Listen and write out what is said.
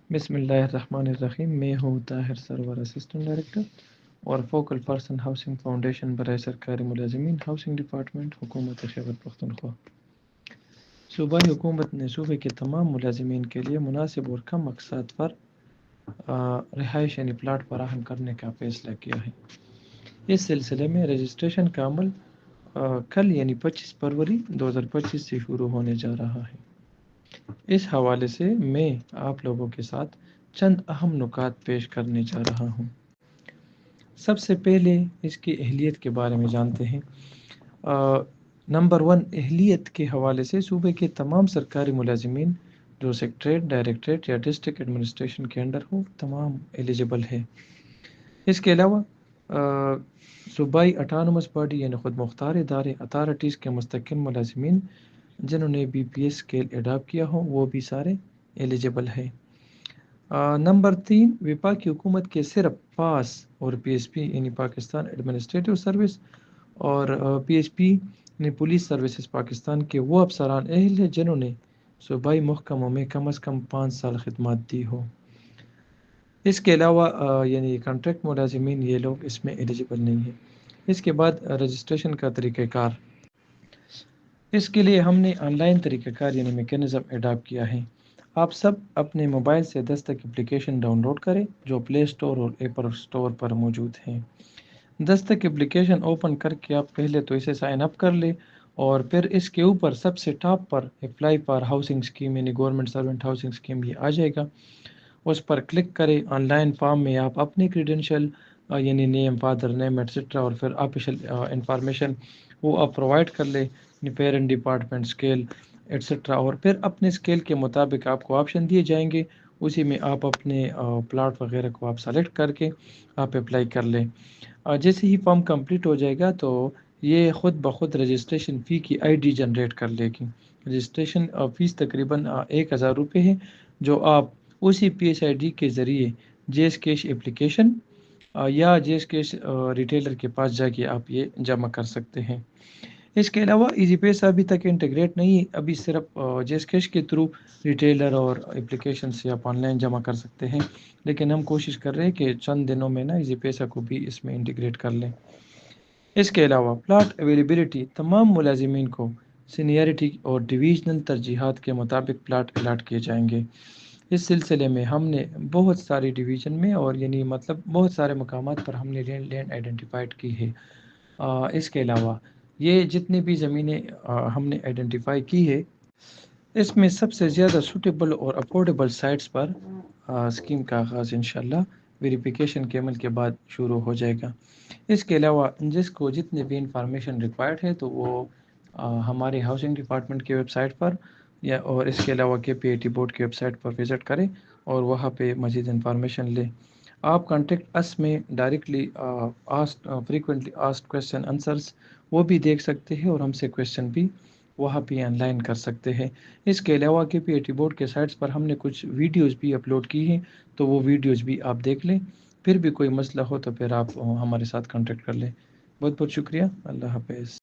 بسم اللہ الرحمن الرحیم. میں ہوں طاہر سرور، اسسٹنٹ ڈائریکٹر اور فوکل پرسن ہاؤسنگ فاؤنڈیشن برائے سرکاری ملازمین ہاؤسنگ ڈپارٹمنٹ حکومت خیبر پختونخوا. صوبائی حکومت نے صوبے کے تمام ملازمین کے لیے مناسب اور کم اقساط پر رہائش یعنی پلاٹ فراہم کرنے کا فیصلہ کیا ہے. اس سلسلے میں رجسٹریشن کا عمل کل یعنی 25 فروری 2025 سے شروع ہونے جا رہا ہے. اس حوالے سے میں آپ لوگوں کے ساتھ چند اہم نکات پیش کرنے جا رہا ہوں. سب سے پہلے اس کی اہلیت کے بارے میں جانتے ہیں. نمبر 1، اہلیت کے حوالے سے صوبے کے تمام سرکاری ملازمین جو سیکٹریٹ، ڈائریکٹریٹ یا ڈسٹرکٹ ایڈمنسٹریشن کے انڈر ہو تمام ایلیجیبل ہے. اس کے علاوہ صوبائی اٹانومس باڈی یعنی خود مختار ادارے اتھارٹیز کے مستقل ملازمین جنہوں نے BPS اسکیل اڈاپٹ کیا ہو وہ بھی سارے ایلیجیبل ہے. نمبر 3، وفاقی حکومت کے صرف پاس اور PSP یعنی پاکستان ایڈمنسٹریٹو سروس اور PHP یعنی پولیس سروسز پاکستان کے وہ افسران اہل ہیں جنہوں نے صوبائی محکموں میں کم از کم 5 سال خدمات دی ہو. اس کے علاوہ یعنی کانٹریکٹ ملازمین یہ لوگ اس میں ایلیجیبل نہیں ہیں. اس کے بعد رجسٹریشن کا طریقہ کار. اس کے لیے ہم نے آن لائن طریقہ کار یعنی میکینزم اڈاپٹ کیا ہے. آپ سب اپنے موبائل سے دستک اپلیکیشن ڈاؤن لوڈ کریں جو پلے اسٹور اور ایپل اسٹور پر موجود ہیں. دستک اپلیکیشن اوپن کر کے آپ پہلے تو اسے سائن اپ کر لیں اور پھر اس کے اوپر سب سے top per apply for housing scheme یعنی گورنمنٹ سرونٹ ہاؤسنگ اسکیم یہ آ جائے گا. اس پر کلک کریں. آن لائن فارم میں آپ اپنی کریڈینشیل یعنی نیم، فادر نیم ایٹسٹرا اور پھر آفیشیل انفارمیشن وہ آپ پرووائڈ کر لیں، پیرنٹ ڈپارٹمنٹ اسکیل ایٹسٹرا، اور پھر اپنے اسکیل کے مطابق آپ کو آپشن دیے جائیں گے. اسی میں آپ اپنے پلاٹ وغیرہ کو آپ سلیکٹ کر کے آپ اپلائی کر لیں. جیسے ہی فارم کمپلیٹ ہو جائے گا تو یہ خود بخود رجسٹریشن فی کی ID جنریٹ کر لے گی. رجسٹریشن فیس تقریباً 1000 روپے ہے جو آپ اسی PSID کے ذریعے JS کیش اپلیکیشن یا JS کیش ریٹیلر کے پاس جا کے آپ یہ جمع کر سکتے ہیں. اس کے علاوہ ایزی پیس ابھی تک انٹیگریٹ نہیں ہے، ابھی صرف JS کیش کے تھرو ریٹیلر اور اپلیکیشن سے آپ آن لائن جمع کر سکتے ہیں، لیکن ہم کوشش کر رہے ہیں کہ چند دنوں میں نا ایزی پیسہ کو بھی اس میں انٹیگریٹ کر لیں. اس کے علاوہ پلاٹ اویلیبلٹی، تمام ملازمین کو سینئرٹی اور ڈویژنل ترجیحات کے مطابق پلاٹ الاٹ کیے جائیں گے. اس سلسلے میں ہم نے بہت ساری ڈویژن میں اور یعنی مطلب بہت سارے مقامات پر ہم نے لینڈ آئیڈینٹیفائڈ کی ہے. اس کے علاوہ یہ جتنی بھی زمینیں ہم نے آئیڈینٹیفائی کی ہے اس میں سب سے زیادہ سوٹیبل اور افورڈیبل سائٹس پر اسکیم کا آغاز انشاءاللہ ویریفیکیشن کے عمل کے بعد شروع ہو جائے گا. اس کے علاوہ جس کو جتنے بھی انفارمیشن ریکوائرڈ ہے تو وہ ہمارے ہاؤسنگ ڈپارٹمنٹ کی ویب سائٹ پر یا اور اس کے علاوہ KPIT بورڈ کی ویب سائٹ پر وزٹ کریں اور وہاں پہ مزید انفارمیشن لیں. آپ کانٹیکٹ اس میں directly frequently asked question answers وہ بھی دیکھ سکتے ہیں اور ہم سے کویسچن بھی وہاں پہ آن لائن کر سکتے ہیں. اس کے علاوہ KPIT بورڈ کے سائٹس پر ہم نے کچھ ویڈیوز بھی اپلوڈ کی ہیں تو وہ ویڈیوز بھی آپ دیکھ لیں. پھر بھی کوئی مسئلہ ہو تو پھر آپ ہمارے ساتھ کانٹیکٹ کر لیں. بہت بہت شکریہ. اللہ حافظ.